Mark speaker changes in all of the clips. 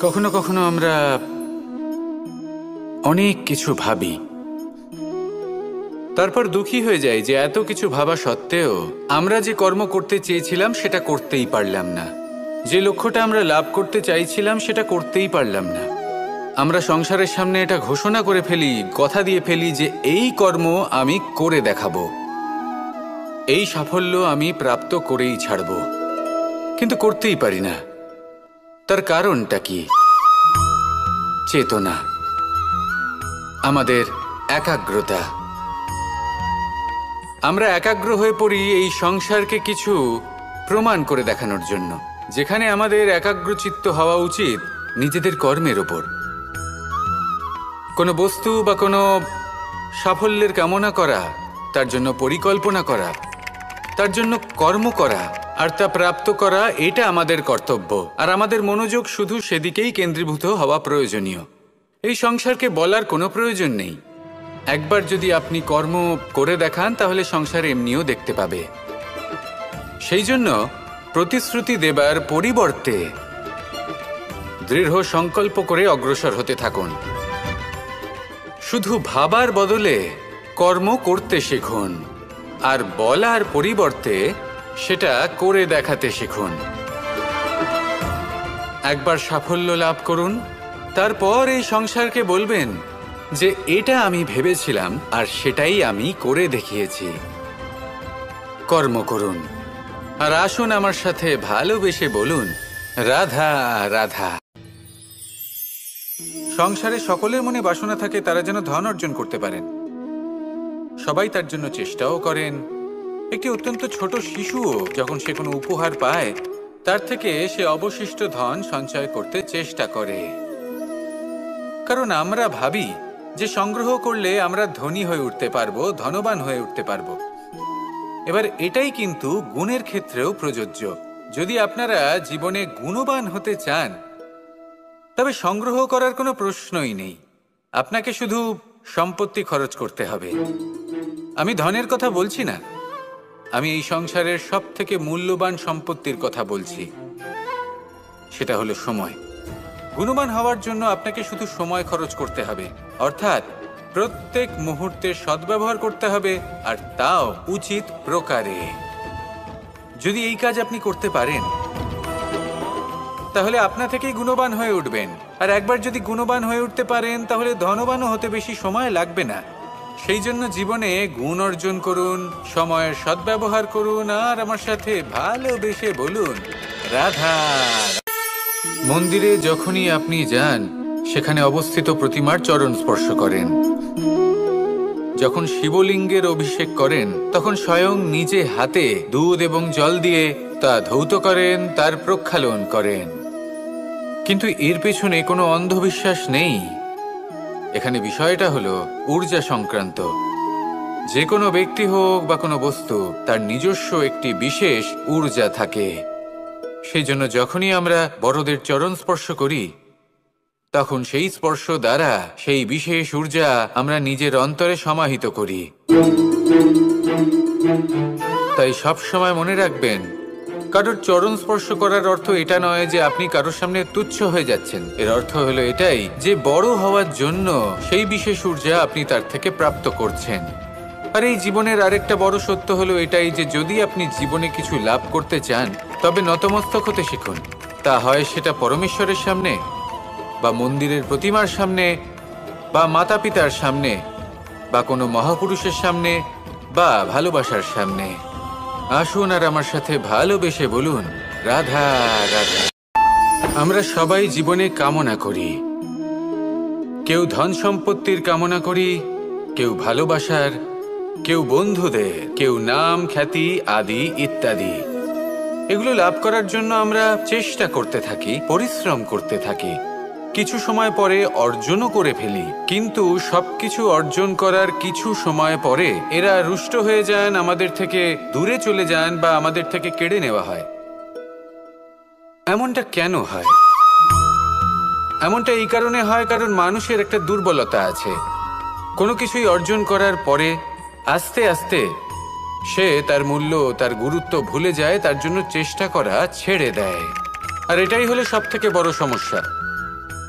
Speaker 1: কখনো কখনো আমরা অনেক কিছু ভাবি, তারপর দুঃখী হয়ে যাই যে এত কিছু ভাবা সত্ত্বেও আমরা যে কর্ম করতে চেয়েছিলাম সেটা করতেই পারলাম না, যে লক্ষ্যটা আমরা লাভ করতে চাইছিলাম সেটা করতেই পারলাম না। আমরা সংসারের সামনে এটা ঘোষণা করে ফেলি, কথা দিয়ে ফেলি যে এই কর্ম আমি করে দেখাবো, এই সাফল্য আমি প্রাপ্ত করেই ছাড়ব, কিন্তু করতেই পারি না। তার কারণটা কি? চেতনা, আমাদের একাগ্রতা। আমরা একাগ্র হয়ে পড়ি এই সংসারকে কিছু প্রমাণ করে দেখানোর জন্য, যেখানে আমাদের একাগ্রচিত্ত হওয়া উচিত নিজেদের কর্মের ওপর। কোনো বস্তু বা কোনো সাফল্যের কামনা করা, তার জন্য পরিকল্পনা করা, তার জন্য কর্ম করা আর তা প্রাপ্ত করা, এটা আমাদের কর্তব্য। আর আমাদের মনোযোগ শুধু সেদিকেই কেন্দ্রীভূত হওয়া প্রয়োজনীয়। এই সংসারকে বলার কোনো প্রয়োজন নেই। একবার যদি আপনি কর্ম করে দেখান তাহলে সংসার এমনিও দেখতে পাবে। সেই জন্য প্রতিশ্রুতি দেবার পরিবর্তে দৃঢ় সংকল্প করে অগ্রসর হতে থাকুন। শুধু ভাবার বদলে কর্ম করতে শিখুন, আর বলার পরিবর্তে সেটা করে দেখাতে শিখুন। একবার সাফল্য লাভ করুন, তারপর এই সংসারকে বলবেন যে এটা আমি ভেবেছিলাম আর সেটাই আমি করে দেখিয়েছি। কর্ম করুন আর আসুন আমার সাথে ভালোবেসে বলুন, রাধা রাধা। সংসারে সকলের মনে বাসনা থাকে তারা যেন ধন অর্জন করতে পারেন। সবাই তার জন্য চেষ্টাও করেন। একটি অত্যন্ত ছোট শিশুও যখন সে কোনো উপহার পায় তার থেকে সে অবশিষ্ট ধন সঞ্চয় করতে চেষ্টা করে, কারণ আমরা ভাবি যে সংগ্রহ করলে আমরা ধনী হয়ে উঠতে পারবো, ধনবান হয়ে উঠতে পারবো। এবার এটাই কিন্তু গুণের ক্ষেত্রেও প্রযোজ্য। যদি আপনারা জীবনে গুণবান হতে চান তবে সংগ্রহ করার কোনো প্রশ্নই নেই। আপনাকে শুধু সম্পত্তি খরচ করতে হবে। আমি ধনের কথা বলছি না, আমি এই সংসারের সবথেকে মূল্যবান সম্পত্তির কথা বলছি, সেটা হলো সময়। গুণবান হওয়ার জন্য আপনাকে শুধু সময় খরচ করতে হবে, অর্থাৎ প্রত্যেক মুহূর্তের সদ্ব্যবহার করতে হবে, আর তাও উচিত প্রকারে। যদি এই কাজ আপনি করতে পারেন তাহলে আপনা থেকেই গুণবান হয়ে উঠবেন। আর একবার যদি গুণবান হয়ে উঠতে পারেন তাহলে ধনবানও হতে বেশি সময় লাগবে না। সেই জন্য জীবনে গুণ অর্জন করুন, সময়ের সদ্ব্যবহার করুন, আর আমার সাথে ভালোবেসে বলুন, রাধা। মন্দিরে যখনই আপনি যান সেখানে অবস্থিত প্রতিমার চরণ স্পর্শ করেন। যখন শিবলিঙ্গের অভিষেক করেন তখন স্বয়ং নিজে হাতে দুধ এবং জল দিয়ে তা ধৌত করেন, তার প্রক্ষালন করেন। কিন্তু এর পেছনে কোনো অন্ধবিশ্বাস নেই। এখানে বিষয়টা হলো ঊর্জা সংক্রান্ত। যে কোনো ব্যক্তি হোক বা কোনো বস্তু, তার নিজস্ব একটি বিশেষ ঊর্জা থাকে। সেই জন্য যখনই আমরা বড়দের চরণ স্পর্শ করি তখন সেই স্পর্শ দ্বারা সেই বিশেষ ঊর্জা আমরা নিজের অন্তরে সমাহিত করি। তাই সব সময় মনে রাখবেন, কারোর চরণ স্পর্শ করার অর্থ এটা নয় যে আপনি কারোর সামনে তুচ্ছ হয়ে যাচ্ছেন। এর অর্থ হলো এটাই যে বড় হওয়ার জন্য সেই বিশেষ ঊর্জা আপনি তার থেকে প্রাপ্ত করছেন। আর এই জীবনের আরেকটা বড় সত্য হলো এটাই যে যদি আপনি জীবনে কিছু লাভ করতে চান তবে নতমস্তক হতে শিখুন। তা হয় সেটা পরমেশ্বরের সামনে, বা মন্দিরের প্রতিমার সামনে, বা মাতা পিতার সামনে, বা কোনো মহাপুরুষের সামনে, বা ভালোবাসার সামনে। আসুন আর আমার সাথে ভালোবেসে বলুন, রাধা রাধা। আমরা সবাই জীবনে কামনা করি। কেউ ধন সম্পত্তির কামনা করি, কেউ ভালোবাসার, কেউ বন্ধুদের, কেউ নাম খ্যাতি আদি ইত্যাদি। এগুলো লাভ করার জন্য আমরা চেষ্টা করতে থাকি, পরিশ্রম করতে থাকি, কিছু সময় পরে অর্জনও করে ফেলি। কিন্তু সবকিছু অর্জন করার কিছু সময় পরে এরা রুষ্ট হয়ে যান, আমাদের থেকে দূরে চলে যান, বা আমাদের থেকে কেড়ে নেওয়া হয়। এমনটা কেন হয়? এমনটা এই কারণে হয় কারণ মানুষের একটা দুর্বলতা আছে। কোনো কিছুই অর্জন করার পরে আস্তে আস্তে সে তার মূল্য, তার গুরুত্ব ভুলে যায়, তার জন্য চেষ্টা করা ছেড়ে দেয়। আর এটাই হলো সব থেকে বড় সমস্যা।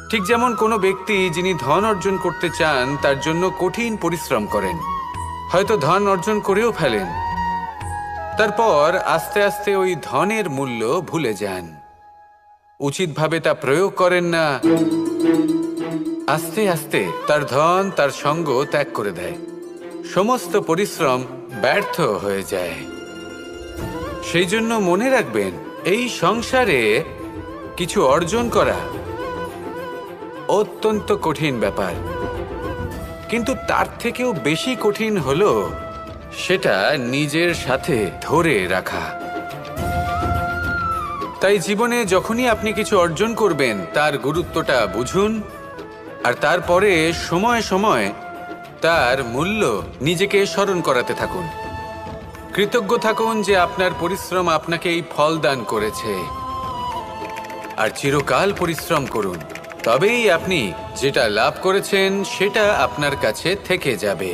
Speaker 1: ঠিক যেমন কোনো ব্যক্তি যিনি ধন অর্জন করতে চান তার জন্য কঠিন পরিশ্রম করেন, হয়তো ধন অর্জন করেও ফেলেন, তারপর আস্তে আস্তে ওই ধনের মূল্য ভুলে যান, উচিতভাবে তা প্রয়োগ করেন না, আস্তে আস্তে তার ধন তার সঙ্গ ত্যাগ করে দেয়, সমস্ত পরিশ্রম ব্যর্থ হয়ে যায়। সেই জন্য মনে রাখবেন, এই সংসারে কিছু অর্জন করা অত্যন্ত কঠিন ব্যাপার, কিন্তু তার থেকেও বেশি কঠিন হলো সেটা নিজের সাথে ধরে রাখা। তাই জীবনে যখনই আপনি কিছু অর্জন করবেন তার গুরুত্বটা বুঝুন, আর তারপরে সময় সময় তার মূল্য নিজেকে স্মরণ করাতে থাকুন। কৃতজ্ঞ থাকুন যে আপনার পরিশ্রম আপনাকে এই ফল দান করেছে, আর চিরকাল পরিশ্রম করুন, তবেই আপনি যেটা লাভ করেছেন সেটা আপনার কাছে থেকে যাবে।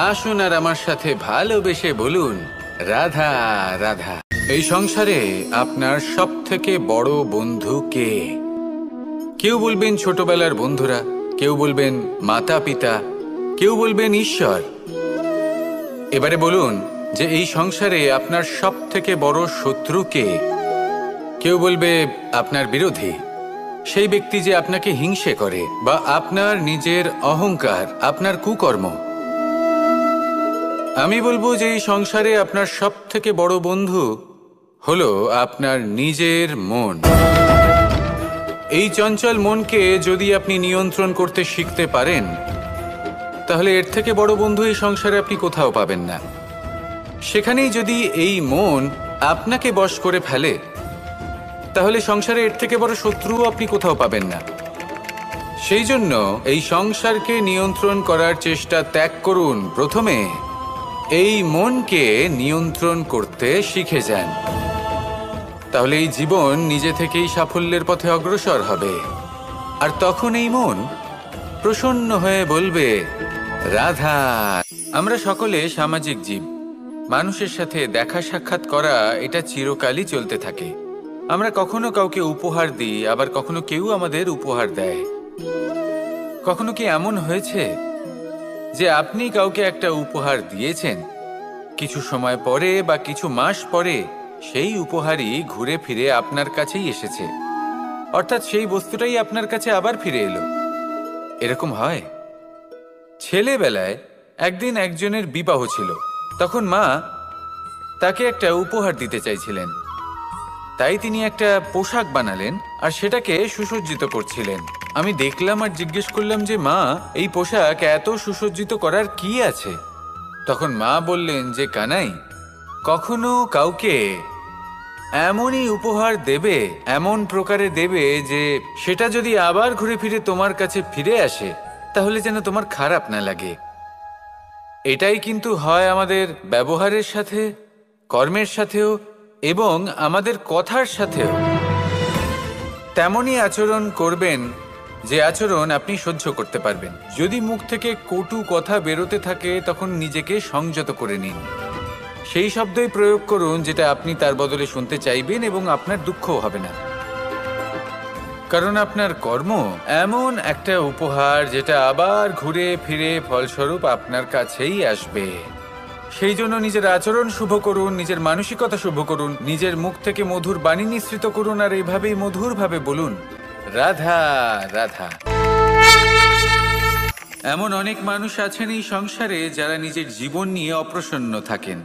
Speaker 1: আসুন আর আমার সাথে ভালোবেসে বলুন, রাধা রাধা। এই সংসারে আপনার সব থেকে বড় বন্ধু কে? কেউ বলবেন ছোটবেলার বন্ধুরা, কেউ বলবেন মাতা পিতা, কেউ বলবেন ঈশ্বর। এবারে বলুন যে এই সংসারে আপনার সব থেকে বড় শত্রু কে? কেউ বলবে আপনার বিরোধী, সেই ব্যক্তি যে আপনাকে হিংসে করে, বা আপনার নিজের অহংকার, আপনার কুকর্ম। আমি বলবো যে এই সংসারে আপনার সব থেকে বড় বন্ধু হলো আপনার নিজের মন। এই চঞ্চল মনকে যদি আপনি নিয়ন্ত্রণ করতে শিখতে পারেন, তাহলে এর থেকে বড় বন্ধু এই সংসারে আপনি কোথাও পাবেন না। সেখানেই যদি এই মন আপনাকে বশ করে ফেলে, তাহলে সংসারে এর থেকে বড় শত্রুও আপনি কোথাও পাবেন না। সেই জন্য এই সংসারকে নিয়ন্ত্রণ করার চেষ্টা ত্যাগ করুন। প্রথমে এই মনকে নিয়ন্ত্রণ করতে শিখে যান, তাহলে এই জীবন নিজে থেকেই সাফল্যের পথে অগ্রসর হবে। আর তখন এই মন প্রসন্ন হয়ে বলবে, রাধা। আমরা সকলে সামাজিক জীব, মানুষের সাথে দেখা সাক্ষাৎ করা এটা চিরকালই চলতে থাকে। আমরা কখনো কাউকে উপহার দিই, আবার কখনো কেউ আমাদের উপহার দেয়। কখনো কি এমন হয়েছে যে আপনি কাউকে একটা উপহার দিয়েছেন, কিছু সময় পরে বা কিছু মাস পরে সেই উপহারই ঘুরে ফিরে আপনার কাছেই এসেছে, অর্থাৎ সেই বস্তুটাই আপনার কাছে আবার ফিরে এলো? এরকম হয়। ছেলেবেলায় একদিন একজনের বিবাহ ছিল, তখন মা তাকে একটা উপহার দিতে চাইছিলেন, তাই তিনি একটা পোশাক বানালেন আর সেটাকে সুসজ্জিত করছিলেন। আমি দেখলাম আর জিজ্ঞেস করলাম যে মা, এই পোশাক এত সুসজ্জিত করার কি আছে? তখন মা বললেন যে কানাই, কখনো কাউকে এমনই উপহার দেবে, এমন প্রকারে দেবে যে সেটা যদি আবার ঘুরে ফিরে তোমার কাছে ফিরে আসে, তাহলে যেন তোমার খারাপ না লাগে। এটাই কিন্তু হয় আমাদের ব্যবহারের সাথে, কর্মের সাথেও, এবং আমাদের কথার সাথেও। তেমনই আচরণ করবেন যে আচরণ আপনি সহ্য করতে পারবেন। যদি মুখ থেকে কটু কথা বেরোতে থাকে, তখন নিজেকে সংযত করে নিন। সেই শব্দই প্রয়োগ করুন যেটা আপনি তার বদলে শুনতে চাইবেন, এবং আপনার দুঃখও হবে না। কারণ আপনার কর্ম এমন একটা উপহার যেটা আবার ঘুরে ফিরে ফলস্বরূপ আপনার কাছেই আসবে। সেই জন্য নিজের আচরণ শুভ করুন, নিজের মানসিকতা শুভ করুন, নিজের মুখ থেকে মধুর বাণী নিঃসৃত করুন, আর এইভাবেই মধুরভাবে বলুন, রাধা রাধা। এমন অনেক মানুষ আছেন এই সংসারে যারা নিজের জীবন নিয়ে অপ্রসন্ন থাকেন।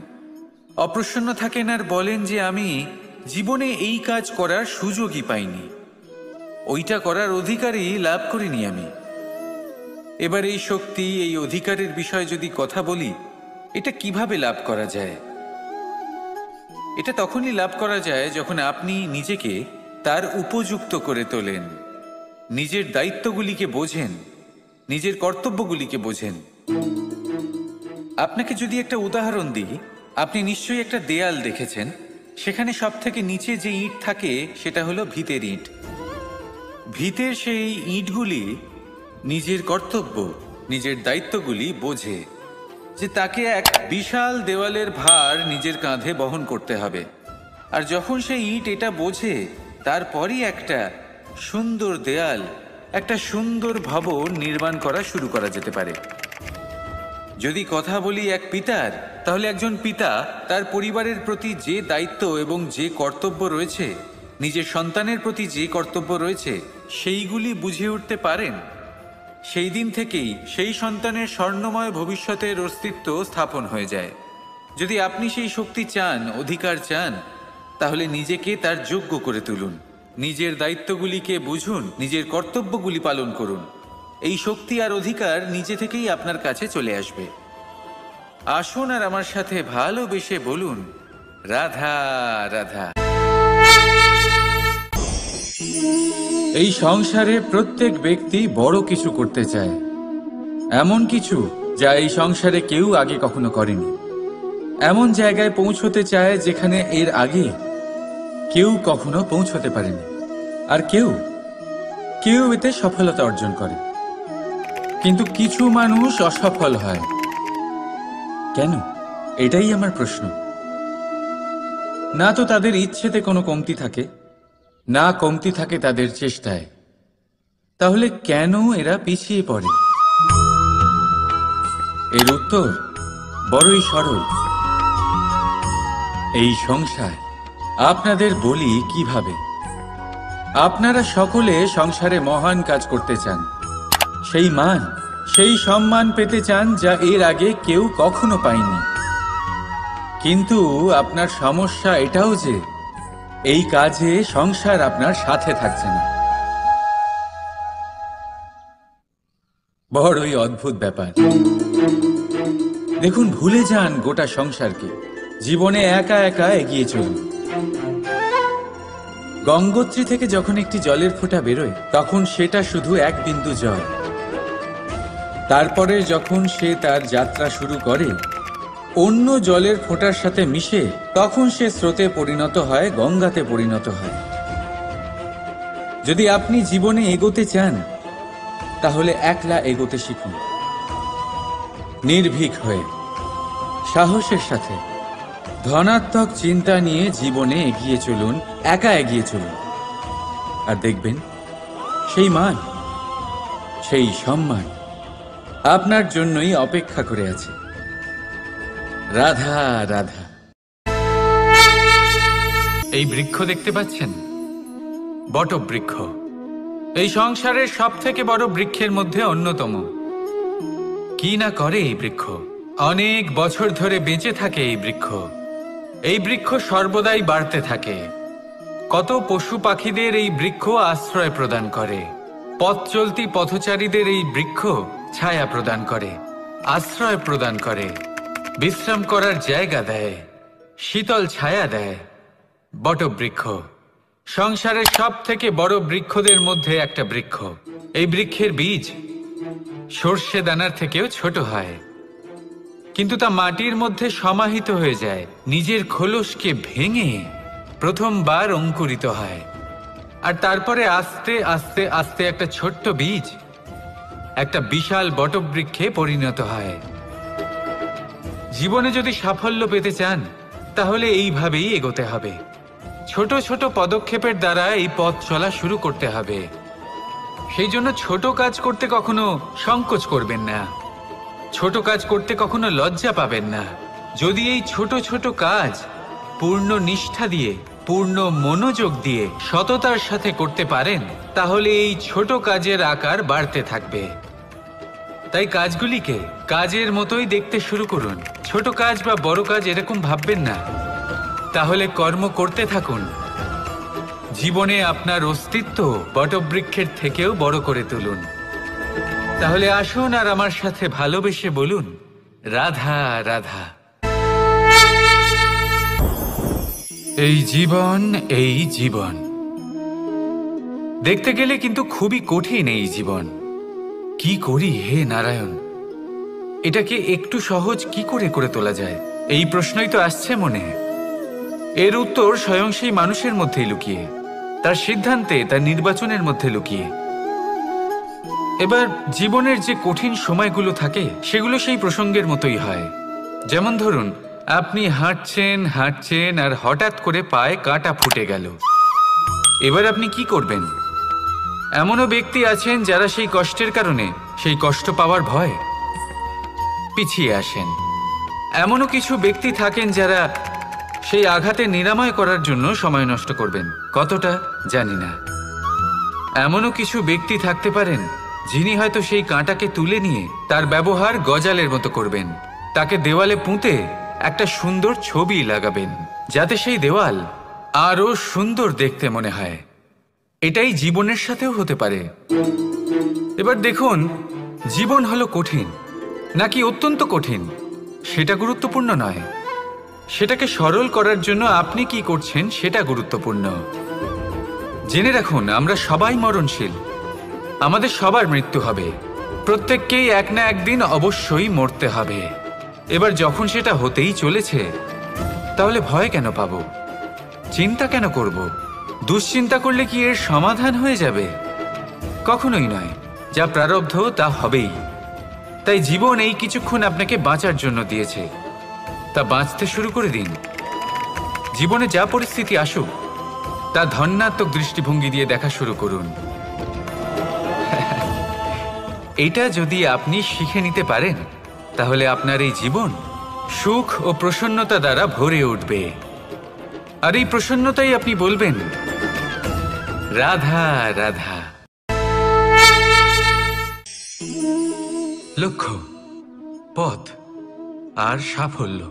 Speaker 1: অপ্রসন্ন থাকেন আর বলেন যে আমি জীবনে এই কাজ করার সুযোগই পাইনি, ওইটা করার অধিকারই লাভ করিনি আমি। এবার এই শক্তি, এই অধিকারের বিষয়ে যদি কথা বলি, এটা কিভাবে লাভ করা যায়? এটা তখনই লাভ করা যায় যখন আপনি নিজেকে তার উপযুক্ত করে তোলেন, নিজের দায়িত্বগুলিকে বোঝেন, নিজের কর্তব্যগুলিকে বোঝেন। আপনাকে যদি একটা উদাহরণ দিই, আপনি নিশ্চয়ই একটা দেয়াল দেখেছেন, সেখানে সব থেকে নিচে যে ইট থাকে সেটা হলো ভিতের ইট। ভিতের সেই ইটগুলি নিজের কর্তব্য, নিজের দায়িত্বগুলি বোঝে, যে তাকে এক বিশাল দেওয়ালের ভার নিজের কাঁধে বহন করতে হবে। আর যখন সেই ইট এটা বোঝে তারপরই একটা সুন্দর দেয়াল, একটা সুন্দর ভবন নির্মাণ করা শুরু করা যেতে পারে। যদি কথা বলি এক পিতার, তাহলে একজন পিতা তার পরিবারের প্রতি যে দায়িত্ব এবং যে কর্তব্য রয়েছে, নিজের সন্তানের প্রতি যে কর্তব্য রয়েছে, সেইগুলি বুঝে উঠতে পারেন, সেই দিন থেকেই সেই সন্তানের স্বর্ণময় ভবিষ্যতের অস্তিত্ব স্থাপন হয়ে যায়। যদি আপনি সেই শক্তি চান, অধিকার চান, তাহলে নিজেকে তার যোগ্য করে তুলুন, নিজের দায়িত্বগুলিকে বুঝুন, নিজের কর্তব্যগুলি পালন করুন। এই শক্তি আর অধিকার নিজে থেকেই আপনার কাছে চলে আসবে। আসুন আর আমার সাথে ভালোবেসে বলুন, রাধা রাধা। এই সংসারে প্রত্যেক ব্যক্তি বড় কিছু করতে চায়, এমন কিছু যা এই সংসারে কেউ আগে কখনো করেনি। এমন জায়গায় পৌঁছতে চায় যেখানে এর আগে কেউ কখনো পৌঁছতে পারেনি। আর কেউ এতে সফলতা অর্জন করে, কিন্তু কিছু মানুষ অসফল হয়। কেন? এটাই আমার প্রশ্ন। না তো তাদের ইচ্ছেতে কোনো কমতি থাকে, না কমতি থাকে তাদের চেষ্টায়। তাহলে কেন এরা পিছিয়ে পড়ে? এর উত্তর বড়ই সরল। এই সংসার। আপনাদের বলি কিভাবে। আপনারা সকলে সংসারে মহান কাজ করতে চান, সেই মান, সেই সম্মান পেতে চান যা এর আগে কেউ কখনো পায়নি। কিন্তু আপনার সমস্যা এটাও যে এই কাজে সংসার আপনার সাথে থাকছে না। বড়ই অদ্ভুত ব্যাপার। দেখুন, ভুলে যান গোটা সংসারকে, জীবনে একা একা এগিয়ে চলুন। গঙ্গোত্রী থেকে যখন একটি জলের ফোঁটা বেরোয়, তখন সেটা শুধু এক বিন্দু জল। তারপরে যখন সে তার যাত্রা শুরু করে, অন্য জলের ফোঁটার সাথে মিশে, তখন সে স্রোতে পরিণত হয়, গঙ্গাতে পরিণত হয়। যদি আপনি জীবনে এগোতে চান, তাহলে একলা এগোতে শিখুন, নির্ভীক হয়ে, সাহসের সাথে, ধনাত্মক চিন্তা নিয়ে জীবনে এগিয়ে চলুন, একা এগিয়ে চলুন। আর দেখবেন সেই মান, সেই সম্মান আপনার জন্যই অপেক্ষা করে আছে। রাধা রাধা। এই বৃক্ষ দেখতে পাচ্ছেন? বটবৃক্ষ। এই সংসারের সব থেকে বড় বৃক্ষের মধ্যে অন্যতম। কি না করে এই বৃক্ষ? অনেক বছর ধরে বেঁচে থাকে এই বৃক্ষ। এই বৃক্ষ সর্বদাই বাড়তে থাকে। কত পশু পাখিদের এই বৃক্ষ আশ্রয় প্রদান করে। পথ চলতি পথচারীদের এই বৃক্ষ ছায়া প্রদান করে, আশ্রয় প্রদান করে, বিশ্রাম করার জায়গা দেয়, শীতল ছায়া দেয়। বটবৃক্ষ সংসারের সব থেকে বড় বৃক্ষদের মধ্যে একটা বৃক্ষ। এই বৃক্ষের বীজ সর্ষে দানার থেকেও ছোট হয়, কিন্তু তা মাটির মধ্যে সমাহিত হয়ে যায়, নিজের খোলসকে ভেঙে প্রথমবার অঙ্কুরিত হয়। আর তারপরে আস্তে আস্তে আস্তে একটা ছোট্ট বীজ একটা বিশাল বটবৃক্ষে পরিণত হয়। জীবনে যদি সাফল্য পেতে চান, তাহলে এইভাবেই এগোতে হবে। ছোট ছোট পদক্ষেপের দ্বারা এই পথ চলা শুরু করতে হবে। সেই জন্য ছোট কাজ করতে কখনো সংকোচ করবেন না, ছোট কাজ করতে কখনো লজ্জা পাবেন না। যদি এই ছোট ছোট কাজ পূর্ণ নিষ্ঠা দিয়ে, পূর্ণ মনোযোগ দিয়ে, সততার সাথে করতে পারেন, তাহলে এই ছোট কাজের আকার বাড়তে থাকবে। তাই কাজগুলিকে কাজের মতোই দেখতে শুরু করুন। ছোট কাজ বা বড় কাজ এরকম ভাববেন না। তাহলে কর্ম করতে থাকুন। জীবনে আপনার অস্তিত্ব বটবৃক্ষের থেকেও বড় করে তুলুন। তাহলে আসুন আর আমার সাথে ভালোবেসে বলুন, রাধা রাধা। এই জীবন, এই জীবন দেখতে গেলে কিন্তু খুবই কঠিন। এই জীবন কি করি হে নারায়ণ? এটাকে একটু সহজ কি করে করে তোলা যায়, এই প্রশ্নই তো আসছে মনে। এর উত্তর স্বয়ং সেই মানুষের মধ্যেই লুকিয়ে, তার সিদ্ধান্তে, তার নির্বাচনের মধ্যে লুকিয়ে। এবার জীবনের যে কঠিন সময়গুলো থাকে, সেগুলো সেই প্রসঙ্গের মতোই হয়। যেমন ধরুন, আপনি হাঁটছেন হাঁটছেন আর হঠাৎ করে পায়ে কাঁটা ফুটে গেল। এবার আপনি কি করবেন? এমনও ব্যক্তি আছেন যারা সেই কষ্টের কারণে, সেই কষ্ট পাওয়ার ভয় পিছিয়ে আসেন। এমনও কিছু ব্যক্তি থাকেন যারা সেই আঘাতে নিরাময় করার জন্য সময় নষ্ট করবেন, কতটা জানি না। এমনও কিছু ব্যক্তি থাকতে পারেন যিনি হয়তো সেই কাঁটাকে তুলে নিয়ে তার ব্যবহার গজালের মতো করবেন, তাকে দেওয়ালে পুঁতে একটা সুন্দর ছবি লাগাবেন, যাতে সেই দেওয়াল আরো সুন্দর দেখতে মনে হয়। এটাই জীবনের সাথেও হতে পারে। এবার দেখুন, জীবন হলো কঠিন নাকি অত্যন্ত কঠিন সেটা গুরুত্বপূর্ণ নয়, সেটাকে সরল করার জন্য আপনি কি করছেন সেটা গুরুত্বপূর্ণ। জেনে রাখুন, আমরা সবাই মরণশীল, আমাদের সবার মৃত্যু হবে, প্রত্যেককেই এক না একদিন অবশ্যই মরতে হবে। এবার যখন সেটা হতেই চলেছে, তাহলে ভয় কেন পাবো? চিন্তা কেন করব? দুশ্চিন্তা করলে কি এর সমাধান হয়ে যাবে? কখনোই নয়। যা প্রারব্ধ তা হবেই। তাই জীবন এই কিছুক্ষণ আপনাকে বাঁচার জন্য দিয়েছে, তা বাঁচতে শুরু করে দিন। জীবনে যা পরিস্থিতি আসুক তা ধন্যাত্মক দৃষ্টিভঙ্গি দিয়ে দেখা শুরু করুন। এটা যদি আপনি শিখে নিতে পারেন, তাহলে আপনার এই জীবন সুখ ও প্রসন্নতা দ্বারা ভরে উঠবে। আর এই প্রসন্নতাই আপনি বলবেন, রাধা রাধা। লক্ষ্য, পথ আর সাফল্য,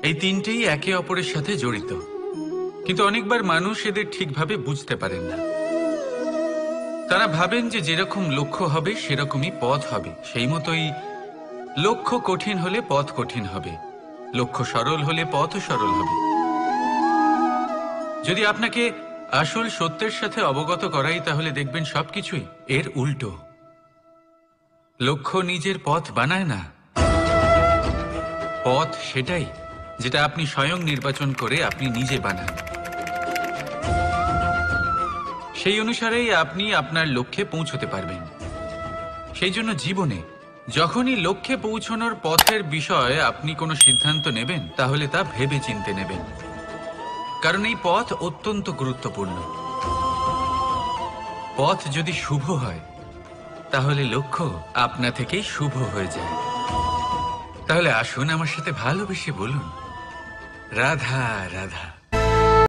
Speaker 1: এই তিনটেই একে অপরের সাথে জড়িত, কিন্তু অনেকবার মানুষ এদের ঠিকভাবে বুঝতে পারেন না। তারা ভাবেন যে যেরকম লক্ষ্য হবে সেরকমই পথ হবে, সেই মতোই লক্ষ্য কঠিন হলে পথ কঠিন হবে, লক্ষ্য সরল হলে পথও সরল হবে। যদি আপনাকে আসল সত্যের সাথে অবগত করাই, তাহলে দেখবেন সবকিছুই এর উল্টো। লক্ষ্য নিজের পথ বানায় না, পথ সেটাই যেটা আপনি স্বয়ং নির্বাচন করে আপনি নিজে বানান। সেই অনুসারেই আপনি আপনার লক্ষ্যে পৌঁছতে পারবেন। সেই জন্য জীবনে যখনই লক্ষ্যে পৌঁছানোর পথের বিষয়ে আপনি কোনো সিদ্ধান্ত নেবেন, তাহলে তা ভেবে চিন্তে নেবেন, কারণ এই পথ অত্যন্ত গুরুত্বপূর্ণ। পথ যদি শুভ হয়, তাহলে লক্ষ্য আপনা থেকেই শুভ হয়ে যায়। তাহলে আসুন আমার সাথে ভালোবেসে বলুন, রাধা রাধা।